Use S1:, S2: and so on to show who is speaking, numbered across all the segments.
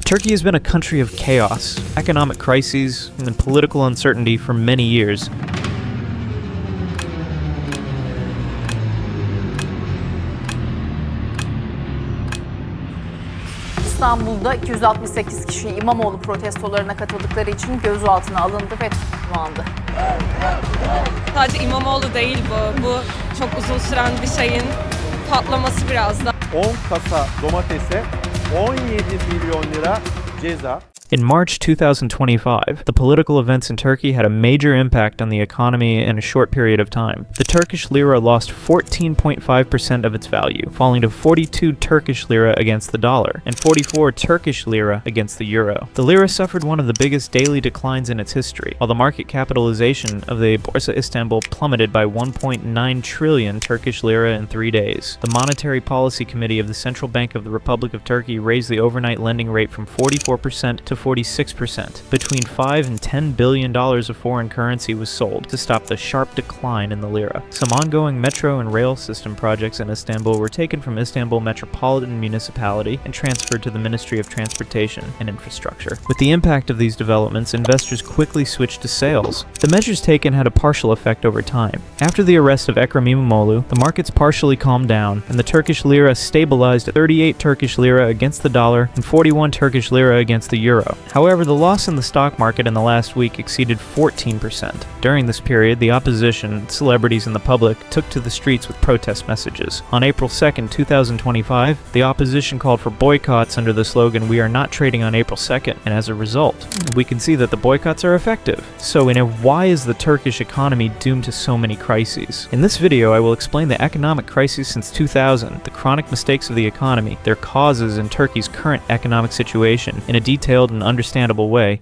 S1: Turkey has been a country of chaos, economic crises, and political uncertainty for many years.
S2: İstanbul'da 268 kişi İmamoğlu protestolarına katıldıkları için gözaltına alındı ve tutuklandı.
S3: Sadece İmamoğlu değil bu. Bu çok uzun süren bir şeyin patlaması biraz da.
S4: 10 kasa domatese 17 milyon lira ceza.
S1: In March 2025, the political events in Turkey had a major impact on the economy in a short period of time. The Turkish lira lost 14.5% of its value, falling to 42 Turkish lira against the dollar and 44 Turkish lira against the euro. The lira suffered one of the biggest daily declines in its history, while the market capitalization of the Borsa Istanbul plummeted by 1.9 trillion Turkish lira in 3 days. The Monetary Policy Committee of the Central Bank of the Republic of Turkey raised the overnight lending rate from 44% to 46%. Between $5 and $10 billion of foreign currency was sold to stop the sharp decline in the lira. Some ongoing metro and rail system projects in Istanbul were taken from Istanbul Metropolitan Municipality and transferred to the Ministry of Transportation and Infrastructure. With the impact of these developments, investors quickly switched to sales. The measures taken had a partial effect over time. After the arrest of Ekrem İmamoğlu, the markets partially calmed down, and the Turkish lira stabilized at 38 Turkish lira against the dollar and 41 Turkish lira against the euro. However, the loss in the stock market in the last week exceeded 14%. During this period, the opposition, celebrities, and the public took to the streets with protest messages. On April 2nd, 2025, the opposition called for boycotts under the slogan, "We are not trading on April 2nd," and as a result, we can see that the boycotts are effective. So, why is the Turkish economy doomed to so many crises? In this video, I will explain the economic crises since 2000, the chronic mistakes of the economy, their causes, and Turkey's current economic situation in a detailed and understandable way.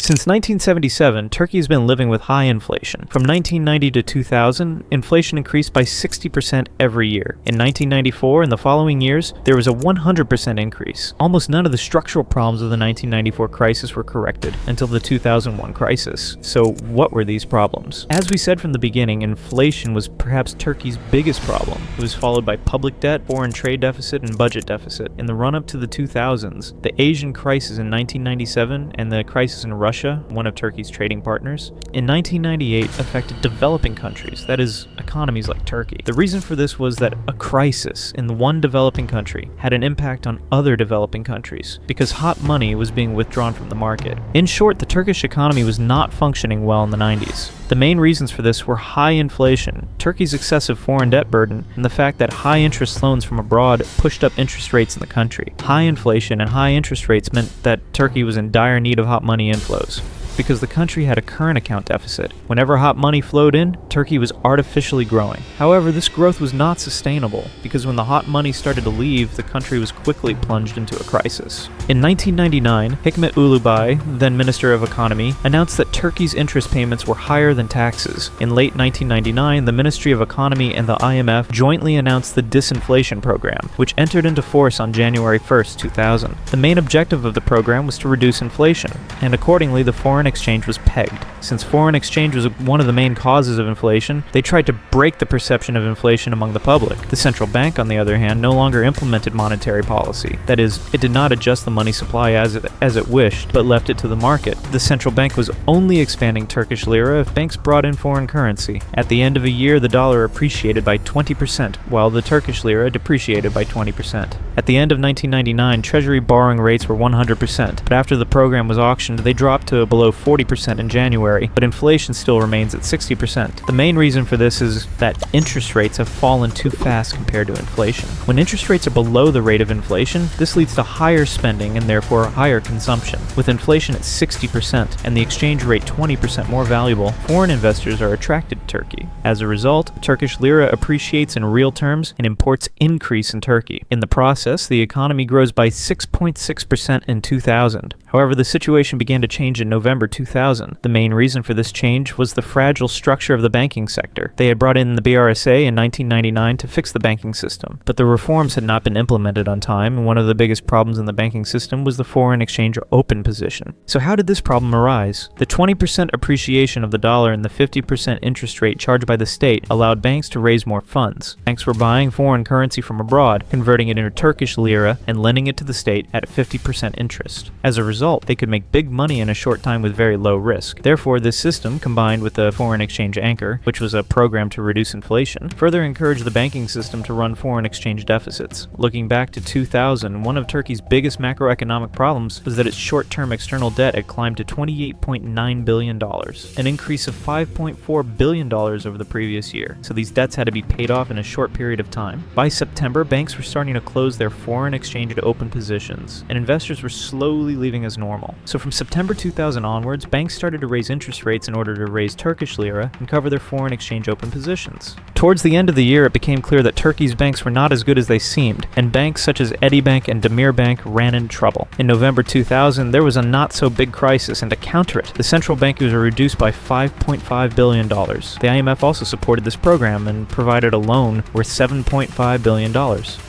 S1: Since 1977, Turkey has been living with high inflation. From 1990 to 2000, inflation increased by 60% every year. In 1994 and the following years, there was a 100% increase. Almost none of the structural problems of the 1994 crisis were corrected until the 2001 crisis. So what were these problems? As we said from the beginning, inflation was perhaps Turkey's biggest problem. It was followed by public debt, foreign trade deficit, and budget deficit. In the run-up to the 2000s, the Asian crisis in 1997 and the crisis in Russia, one of Turkey's trading partners, in 1998 affected developing countries, that is, economies like Turkey. The reason for this was that a crisis in one developing country had an impact on other developing countries, because hot money was being withdrawn from the market. In short, the Turkish economy was not functioning well in the 90s. The main reasons for this were high inflation, Turkey's excessive foreign debt burden, and the fact that high interest loans from abroad pushed up interest rates in the country. High inflation and high interest rates meant that Turkey was in dire need of hot money inflows, because the country had a current account deficit. Whenever hot money flowed in, Turkey was artificially growing. However, this growth was not sustainable, because when the hot money started to leave, the country was quickly plunged into a crisis. In 1999, Hikmet Ulubay, then Minister of Economy, announced that Turkey's interest payments were higher than taxes. In late 1999, the Ministry of Economy and the IMF jointly announced the disinflation program, which entered into force on January 1st, 2000. The main objective of the program was to reduce inflation, and accordingly, the foreign exchange was pegged. Since foreign exchange was one of the main causes of inflation, they tried to break the perception of inflation among the public. The central bank, on the other hand, no longer implemented monetary policy. That is, it did not adjust the money supply as it wished, but left it to the market. The central bank was only expanding Turkish lira if banks brought in foreign currency. At the end of a year, the dollar appreciated by 20%, while the Turkish lira depreciated by 20%. At the end of 1999, Treasury borrowing rates were 100%, but after the program was auctioned, they dropped to below 40% in January, but inflation still remains at 60%. The main reason for this is that interest rates have fallen too fast compared to inflation. When interest rates are below the rate of inflation, this leads to higher spending and therefore higher consumption. With inflation at 60% and the exchange rate 20% more valuable, foreign investors are attracted to Turkey. As a result, Turkish lira appreciates in real terms and imports increase in Turkey. In the process, the economy grows by 6.6% in 2000. However, the situation began to change in November 2000. The main reason for this change was the fragile structure of the banking sector. They had brought in the BRSA in 1999 to fix the banking system, but the reforms had not been implemented on time, and one of the biggest problems in the banking system was the foreign exchange open position. So how did this problem arise? The 20% appreciation of the dollar and the 50% interest rate charged by the state allowed banks to raise more funds. Banks were buying foreign currency from abroad, converting it into Turkish lira, and lending it to the state at 50% interest. As a result, they could make big money in a short time with very low risk. Therefore, this system, combined with the foreign exchange anchor, which was a program to reduce inflation, further encouraged the banking system to run foreign exchange deficits. Looking back to 2000, one of Turkey's biggest macroeconomic problems was that its short-term external debt had climbed to $28.9 billion, an increase of $5.4 billion over the previous year. So these debts had to be paid off in a short period of time. By September, banks were starting to close their foreign exchange to open positions, and investors were slowly leaving as normal. So from September 2000 onwards, banks started to raise interest rates in order to raise Turkish lira and cover their foreign exchange open positions. Towards the end of the year, it became clear that Turkey's banks were not as good as they seemed, and banks such as Bank and Bank ran into trouble. In November 2000, there was a not-so-big crisis, and to counter it, the central bank was reduced by $5.5 billion. The IMF also supported this program and provided a loan worth $7.5 billion.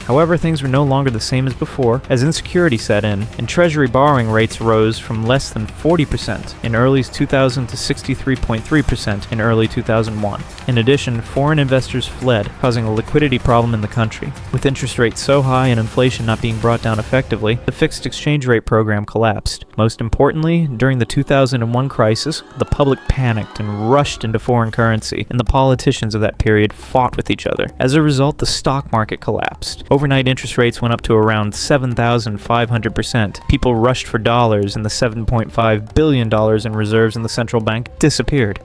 S1: However, things were no longer the same as before, as insecurity set in, and Treasury borrowing rates rose from less than 40% in early 2000 to 63.3% in early 2001. In addition, foreign investors fled, causing a liquidity problem in the country. With interest rates so high and inflation not being brought down effectively, the fixed exchange rate program collapsed. Most importantly, during the 2001 crisis, the public panicked and rushed into foreign currency, and the politicians of that period fought with each other. As a result, the stock market collapsed. Overnight interest rates went up to around 7,500%. People rushed for dollars, and the $7.5 billion in reserves in the central bank disappeared.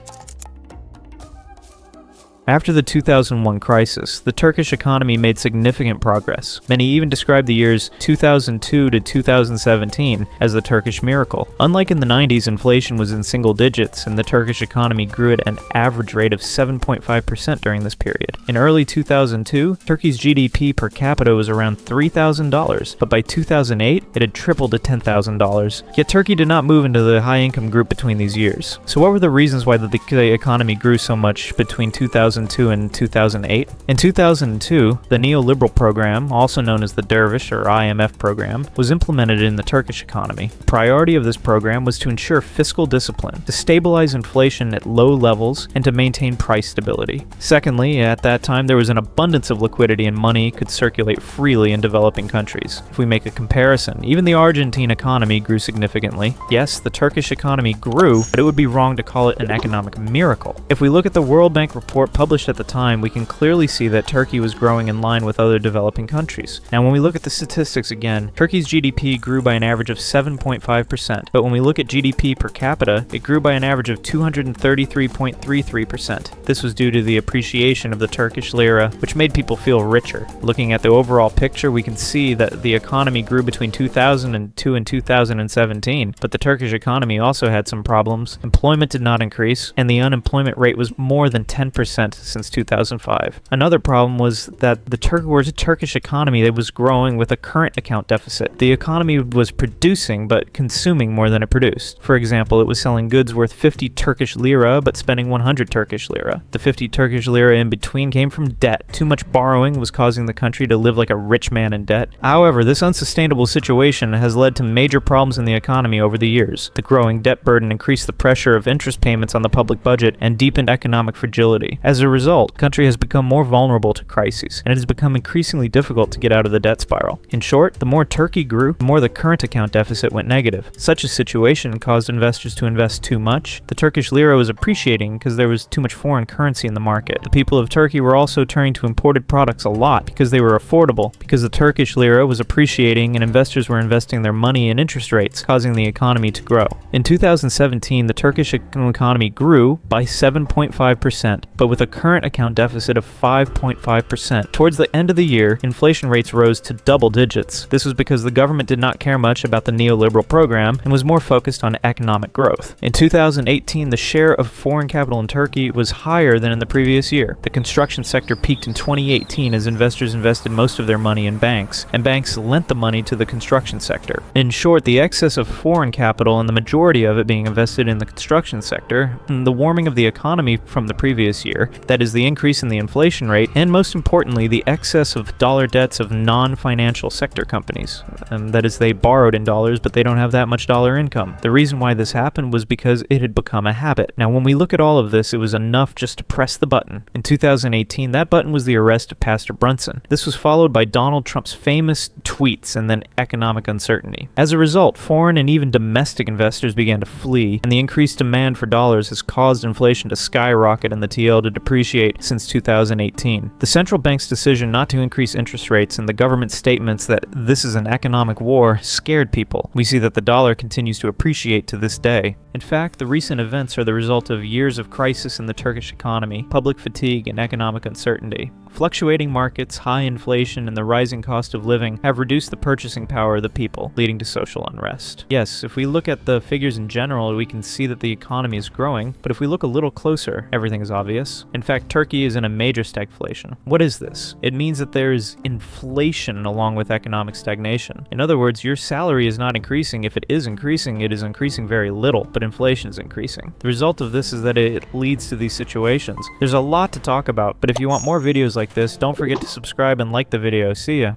S1: After the 2001 crisis, the Turkish economy made significant progress. Many even described the years 2002 to 2017 as the Turkish miracle. Unlike in the 90s, inflation was in single digits, and the Turkish economy grew at an average rate of 7.5% during this period. In early 2002, Turkey's GDP per capita was around $3,000, but by 2008, it had tripled to $10,000. Yet Turkey did not move into the high-income group between these years. So what were the reasons why the economy grew so much between 2002 and 2008. In 2002, the neoliberal program, also known as the Dervish or IMF program, was implemented in the Turkish economy. The priority of this program was to ensure fiscal discipline, to stabilize inflation at low levels, and to maintain price stability. Secondly, at that time there was an abundance of liquidity and money could circulate freely in developing countries. If we make a comparison, even the Argentine economy grew significantly. Yes, the Turkish economy grew, but it would be wrong to call it an economic miracle. If we look at the World Bank report published at the time, we can clearly see that Turkey was growing in line with other developing countries. Now, when we look at the statistics again, Turkey's GDP grew by an average of 7.5%, but when we look at GDP per capita, it grew by an average of 233.33%. This was due to the appreciation of the Turkish lira, which made people feel richer. Looking at the overall picture, we can see that the economy grew between 2002 and 2017, but the Turkish economy also had some problems. Employment did not increase, and the unemployment rate was more than 10% since 2005. Another problem was that the Turkish economy that was growing with a current account deficit. The economy was producing but consuming more than it produced. For example, it was selling goods worth 50 Turkish lira but spending 100 Turkish lira. The 50 Turkish lira in between came from debt. Too much borrowing was causing the country to live like a rich man in debt. However, this unsustainable situation has led to major problems in the economy over the years. The growing debt burden increased the pressure of interest payments on the public budget and deepened economic fragility. As a result, the country has become more vulnerable to crises, and it has become increasingly difficult to get out of the debt spiral. In short, the more Turkey grew, the more the current account deficit went negative. Such a situation caused investors to invest too much. The Turkish lira was appreciating because there was too much foreign currency in the market. The people of Turkey were also turning to imported products a lot because they were affordable, because the Turkish lira was appreciating and investors were investing their money in interest rates, causing the economy to grow. In 2017, the Turkish economy grew by 7.5%, but with a current account deficit of 5.5%. Towards the end of the year, inflation rates rose to double digits. This was because the government did not care much about the neoliberal program and was more focused on economic growth. In 2018, the share of foreign capital in Turkey was higher than in the previous year. The construction sector peaked in 2018 as investors invested most of their money in banks, and banks lent the money to the construction sector. In short, the excess of foreign capital and the majority of it being invested in the construction sector, and the warming of the economy from the previous year, that is the increase in the inflation rate, and most importantly, the excess of dollar debts of non-financial sector companies. That is, they borrowed in dollars, but they don't have that much dollar income. The reason why this happened was because it had become a habit. Now, when we look at all of this, it was enough just to press the button. In 2018, that button was the arrest of Pastor Brunson. This was followed by Donald Trump's famous tweets and then economic uncertainty. As a result, foreign and even domestic investors began to flee, and the increased demand for dollars has caused inflation to skyrocket and the TL to depreciate since 2018. The central bank's decision not to increase interest rates and the government's statements that this is an economic war scared people. We see that the dollar continues to appreciate to this day. In fact, the recent events are the result of years of crisis in the Turkish economy, public fatigue, and economic uncertainty. Fluctuating markets, high inflation, and the rising cost of living have reduced the purchasing power of the people, leading to social unrest. Yes, if we look at the figures in general, we can see that the economy is growing, but if we look a little closer, everything is obvious. In fact, Turkey is in a major stagflation. What is this? It means that there is inflation along with economic stagnation. In other words, your salary is not increasing. If it is increasing very little, but inflation is increasing. The result of this is that it leads to these situations. There's a lot to talk about, but if you want more videos like this, don't forget to subscribe and like the video. See ya.